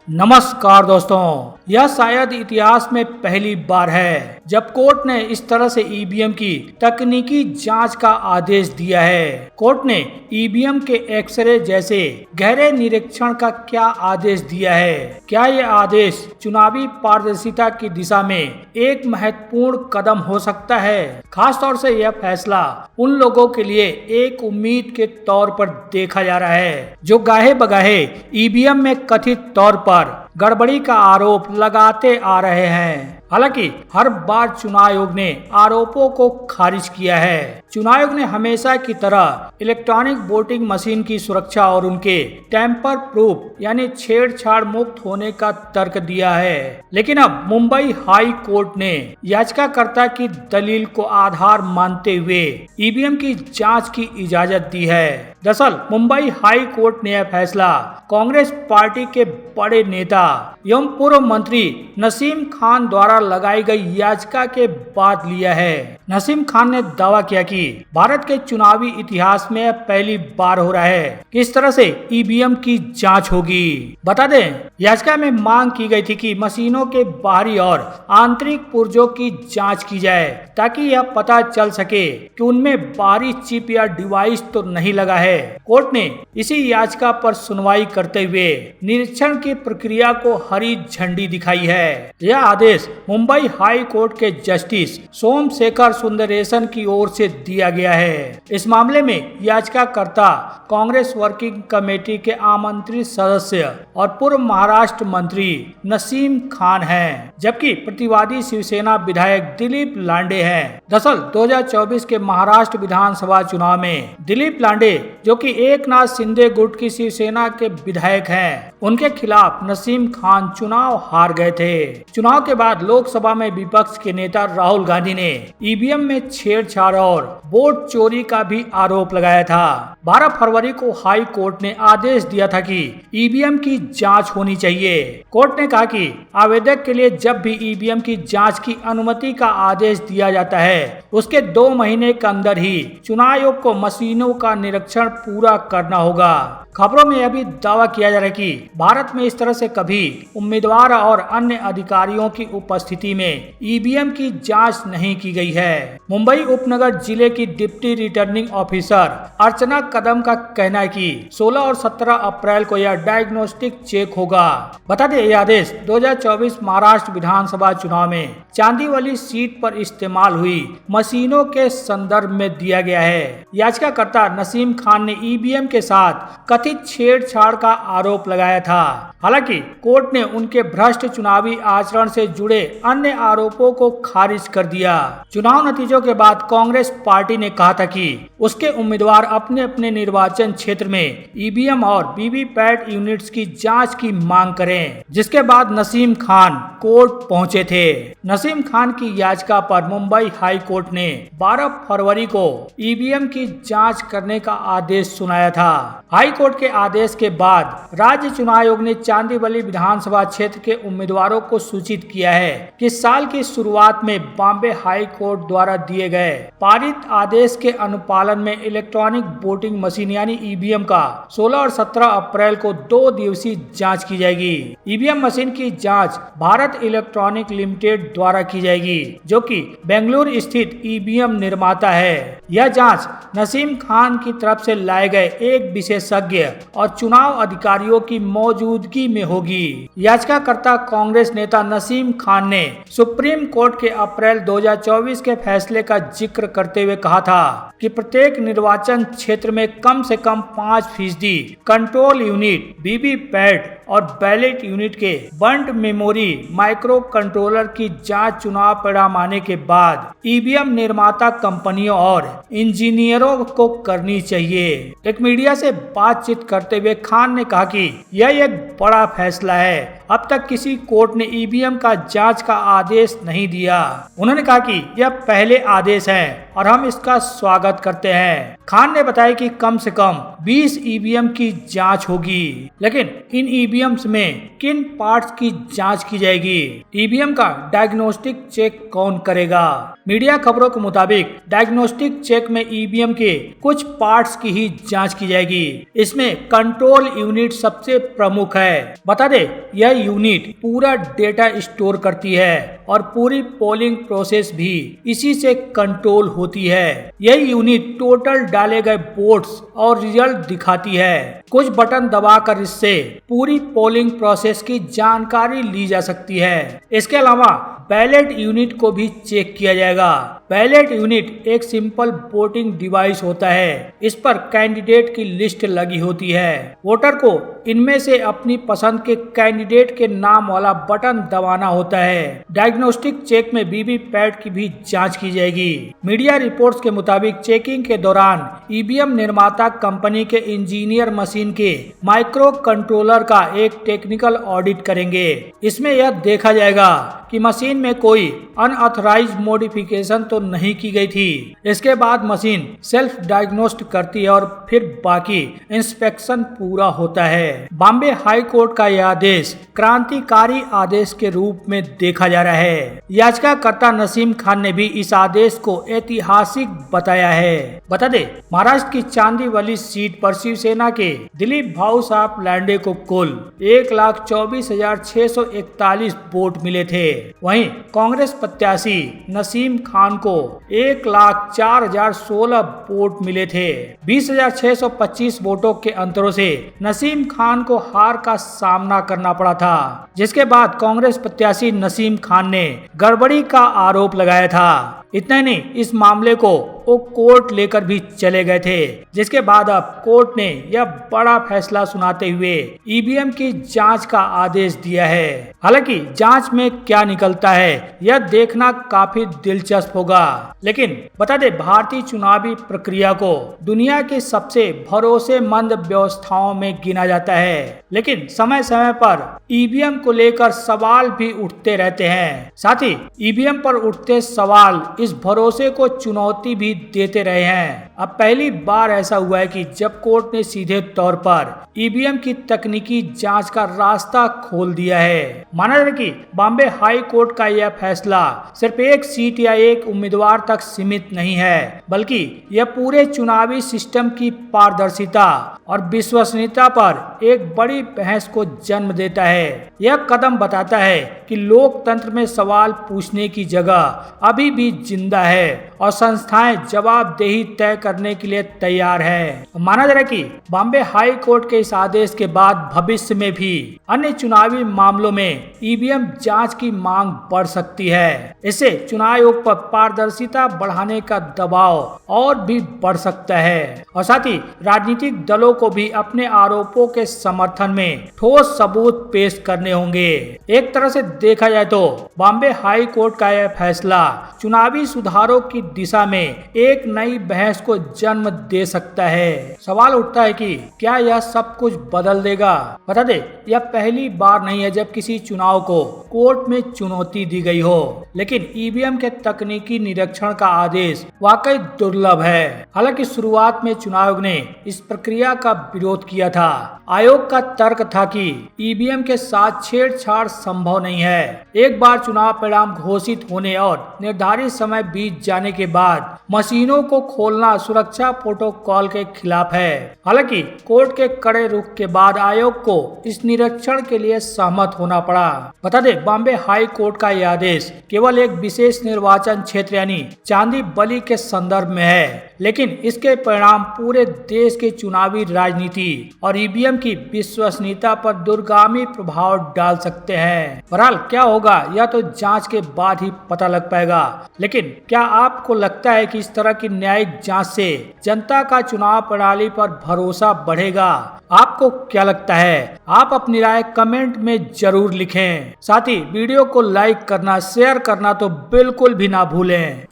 नमस्कार दोस्तों, यह शायद इतिहास में पहली बार है जब कोर्ट ने इस तरह से ईवीएम की तकनीकी जांच का आदेश दिया है। कोर्ट ने ईवीएम के एक्सरे जैसे गहरे निरीक्षण का क्या आदेश दिया है? क्या यह आदेश चुनावी पारदर्शिता की दिशा में एक महत्वपूर्ण कदम हो सकता है? खास तौर से यह फैसला उन लोगों के लिए एक उम्मीद के तौर पर देखा जा रहा है जो गाहे बगाहे ईवीएम में कथित तौर पर गड़बड़ी का आरोप लगाते आ रहे हैं। हालांकि हर बार चुनाव आयोग ने आरोपों को खारिज किया है। चुनाव आयोग ने हमेशा की तरह इलेक्ट्रॉनिक वोटिंग मशीन की सुरक्षा और उनके टेम्पर प्रूफ यानी छेड़छाड़ मुक्त होने का तर्क दिया है, लेकिन अब मुंबई हाई कोर्ट ने याचिकाकर्ता की दलील को आधार मानते हुए ईवीएम की जांच की इजाजत दी है। दरअसल मुंबई हाई कोर्ट ने यह फैसला कांग्रेस पार्टी के बड़े नेता एवं पूर्व मंत्री नसीम खान द्वारा लगाई गई याचिका के बाद लिया है। नसीम खान ने दावा किया कि भारत के चुनावी इतिहास में पहली बार हो रहा है कि इस तरह से ईवीएम की जांच होगी। बता दें, याचिका में मांग की गई थी कि मशीनों के बाहरी और आंतरिक पुर्जों की जांच की जाए ताकि यह पता चल सके कि उनमें बाहरी चिप या डिवाइस तो नहीं लगा है। कोर्ट ने इसी याचिका पर सुनवाई करते हुए निरीक्षण की प्रक्रिया को हरी झंडी दिखाई है। यह आदेश मुंबई हाई कोर्ट के जस्टिस सोमशेखर सुंदरेशन की ओर से दिया गया है। इस मामले में याचिकाकर्ता कांग्रेस वर्किंग कमेटी के आमंत्रित सदस्य और पूर्व महाराष्ट्र मंत्री नसीम खान हैं, जबकि प्रतिवादी शिवसेना विधायक दिलीप लांडे हैं। दरअसल 2024 के महाराष्ट्र विधानसभा चुनाव में दिलीप लांडे, जो कि एकनाथ शिंदे गुट की शिवसेना के विधायक हैं, उनके खिलाफ नसीम खान चुनाव हार गए थे। चुनाव के बाद लोकसभा में विपक्ष के नेता राहुल गांधी ने ईवीएम में छेड़छाड़ और वोट चोरी का भी आरोप लगाया था। 12 फरवरी को हाई कोर्ट ने आदेश दिया था कि ईवीएम की जांच होनी चाहिए। कोर्ट ने कहा कि आवेदक के लिए जब भी ईवीएम की जांच की अनुमति का आदेश दिया जाता है, उसके 2 महीने के अंदर ही चुनाव आयोग को मशीनों का निरीक्षण पूरा करना होगा। खबरों में यह भी दावा किया जा रहा है कि भारत में इस तरह से कभी उम्मीदवार और अन्य अधिकारियों की उपस्थिति में ईवीएम की जांच नहीं की गई है। मुंबई उपनगर जिले की डिप्टी रिटर्निंग ऑफिसर अर्चना कदम का कहना है कि 16 और 17 अप्रैल को यह डायग्नोस्टिक चेक होगा। बता दें, यह आदेश 2024 महाराष्ट्र विधानसभा चुनाव में चांदीवली सीट पर इस्तेमाल हुई मशीनों के संदर्भ में दिया गया है। याचिकाकर्ता नसीम खान ने ईवीएम के साथ कथित छेड़छाड़ का आरोप लगाया था। हालांकि कोर्ट ने उनके भ्रष्ट चुनावी आचरण से जुड़े अन्य आरोपों को खारिज कर दिया। चुनाव नतीजों के बाद कांग्रेस पार्टी ने कहा था कि उसके उम्मीदवार अपने अपने निर्वाचन क्षेत्र में ईवीएम और वीवीपैट यूनिट्स की जांच की मांग करें, जिसके बाद नसीम खान कोर्ट पहुंचे थे। नसीम खान की याचिका पर मुंबई हाई कोर्ट ने 12 फरवरी को ईवीएम की जांच करने का आदेश सुनाया था। हाई कोर्ट के आदेश के बाद राज्य चुनाव आयोग ने चांदीवली विधानसभा क्षेत्र के उम्मीदवारों को सूचित किया है कि साल की शुरुआत में बॉम्बे हाई कोर्ट द्वारा दिए गए पारित आदेश के अनुपालन में इलेक्ट्रॉनिक वोटिंग मशीन यानी ईवीएम का 16 और 17 अप्रैल को 2 दिवसीय जांच की जाएगी। ईवीएम मशीन की जांच भारत इलेक्ट्रॉनिक लिमिटेड द्वारा की जाएगी, जो कि बेंगलुरु स्थित ईवीएम निर्माता है। यह जांच नसीम खान की तरफ से लाए गए एक विशेषज्ञ और चुनाव अधिकारियों की मौजूदगी में होगी। याचिकाकर्ता कांग्रेस नेता नसीम खान ने सुप्रीम कोर्ट के अप्रैल 2024 के फैसले का जिक्र करते हुए कहा था कि प्रत्येक निर्वाचन क्षेत्र में कम से कम 5% कंट्रोल यूनिट, वीवीपैट और बैलेट यूनिट के बंट मेमोरी माइक्रो कंट्रोलर की जांच चुनाव परिणाम आने के बाद ईवीएम निर्माता कंपनियों और इंजीनियरों को करनी चाहिए। एक मीडिया से बातचीत करते हुए खान ने कहा कि यह एक बड़ा फैसला है। अब तक किसी कोर्ट ने ईवीएम का जांच का आदेश नहीं दिया। उन्होंने कहा कि यह पहले आदेश है और हम इसका स्वागत करते हैं। खान ने बताया कि कम से कम 20 ईवीएम की जांच होगी। लेकिन इन ईवीएम्स में किन पार्ट्स की जांच की जाएगी? ईवीएम का डायग्नोस्टिक चेक कौन करेगा? मीडिया खबरों के मुताबिक डायग्नोस्टिक चेक में ईवीएम के कुछ पार्ट्स की ही जांच की जाएगी। इसमें कंट्रोल यूनिट सबसे प्रमुख है। बता दे, यह यूनिट पूरा डेटा स्टोर करती है और पूरी पोलिंग प्रोसेस भी इसी से कंट्रोल होती है। यह यूनिट टोटल डाले गए वोट्स और रिजल्ट दिखाती है। कुछ बटन दबाकर इससे पूरी पोलिंग प्रोसेस की जानकारी ली जा सकती है। इसके अलावा बैलेट यूनिट को भी चेक किया जाएगा। बैलेट यूनिट एक सिंपल वोटिंग डिवाइस होता है। इस पर कैंडिडेट की लिस्ट लगी होती है। वोटर को इनमें से अपनी पसंद के कैंडिडेट के नाम वाला बटन दबाना होता है। डायग्नोस्टिक चेक में वीवीपैट की भी जांच की जाएगी। मीडिया रिपोर्ट्स के मुताबिक चेकिंग के दौरान ईवीएम निर्माता कंपनी के इंजीनियर मशीन के माइक्रो कंट्रोलर का एक टेक्निकल ऑडिट करेंगे। इसमें यह देखा जाएगा कि मशीन में कोई अनऑथराइज्ड मॉडिफिकेशन तो नहीं की गई थी। इसके बाद मशीन सेल्फ डायग्नोस्ट करती है और फिर बाकी इंस्पेक्शन पूरा होता है। बॉम्बे हाई कोर्ट का यह आदेश क्रांतिकारी आदेश के रूप में देखा जा रहा है। याचिकाकर्ता नसीम खान ने भी इस आदेश को ऐतिहासिक बताया है। बता दे, महाराष्ट्र की चांदीवली सीट पर शिवसेना के दिलीप भाऊ साहब लांडे को कुल 1,24,641 वोट मिले थे। वहीं कांग्रेस प्रत्याशी नसीम खान को 1,04,016 वोट मिले थे। 20,625 वोटों के अंतरों से नसीम खान को हार का सामना करना पड़ा था, जिसके बाद कांग्रेस प्रत्याशी नसीम खान ने गड़बड़ी का आरोप लगाया था। इतना ही नहीं, इस मामले को वो कोर्ट लेकर भी चले गए थे, जिसके बाद अब कोर्ट ने यह बड़ा फैसला सुनाते हुए ईवीएम की जांच का आदेश दिया है। हालांकि जांच में क्या निकलता है यह देखना काफी दिलचस्प होगा। लेकिन बता दे, भारतीय चुनावी प्रक्रिया को दुनिया की सबसे भरोसेमंद व्यवस्थाओं में गिना जाता है, लेकिन समय समय पर ईवीएम को लेकर सवाल भी उठते रहते हैं। साथ ही ईवीएम पर उठते सवाल इस भरोसे को चुनौती भी देते रहे हैं। अब पहली बार ऐसा हुआ है कि जब कोर्ट ने सीधे तौर पर ईवीएम की तकनीकी जांच का रास्ता खोल दिया है। माना जाए कि बॉम्बे हाई कोर्ट का यह फैसला सिर्फ एक सीट या एक उम्मीदवार तक सीमित नहीं है, बल्कि यह पूरे चुनावी सिस्टम की पारदर्शिता और विश्वसनीयता पर एक बड़ी बहस को जन्म देता है। यह कदम बताता है कि लोकतंत्र में सवाल पूछने की जगह अभी भी जिंदा है और संस्थाएं जवाबदेही तय करने के लिए तैयार है। माना जा रहा है कि बॉम्बे हाई कोर्ट के इस आदेश के बाद भविष्य में भी अन्य चुनावी मामलों में ईवीएम जांच की मांग बढ़ सकती है। इससे चुनाव आयोग पर पारदर्शिता बढ़ाने का दबाव और भी बढ़ सकता है और साथ ही राजनीतिक दलों को भी अपने आरोपों के समर्थन में ठोस सबूत पेश करने होंगे। एक तरह से देखा जाए तो बॉम्बे हाई कोर्ट का यह फैसला चुनावी सुधारों की दिशा में एक नई बहस को जन्म दे सकता है। सवाल उठता है कि क्या यह सब कुछ बदल देगा? बता दे, यह पहली बार नहीं है जब किसी चुनाव को कोर्ट में चुनौती दी गई हो, लेकिन ईवीएम के तकनीकी निरीक्षण का आदेश वाकई दुर्लभ है। हालांकि शुरुआत में चुनाव आयोग ने इस प्रक्रिया का विरोध किया था। आयोग का तर्क था कि ईवीएम के साथ छेड़छाड़ संभव नहीं है। एक बार चुनाव परिणाम घोषित होने और निर्धारित समय बीत जाने के बाद मशीनों को खोलना सुरक्षा प्रोटोकॉल के खिलाफ है। हालांकि कोर्ट के कड़े रुख के बाद आयोग को इस निरीक्षण के लिए सहमत होना पड़ा। बता दे, बॉम्बे हाई कोर्ट का यह आदेश केवल एक विशेष निर्वाचन क्षेत्र यानी चांदीवली के संदर्भ में है, लेकिन इसके परिणाम पूरे देश के चुनावी राजनीति और ईवीएम की विश्वसनीयता पर दूरगामी प्रभाव डाल सकते हैं। बहरहाल क्या होगा यह तो जांच के बाद ही पता लग पाएगा, लेकिन क्या आपको लगता है कि इस तरह की न्यायिक जांच से जनता का चुनाव प्रणाली पर भरोसा बढ़ेगा? आपको क्या लगता है? आप अपनी राय कमेंट में जरूर लिखें। साथ ही वीडियो को लाइक करना, शेयर करना तो बिल्कुल भी ना भूलें।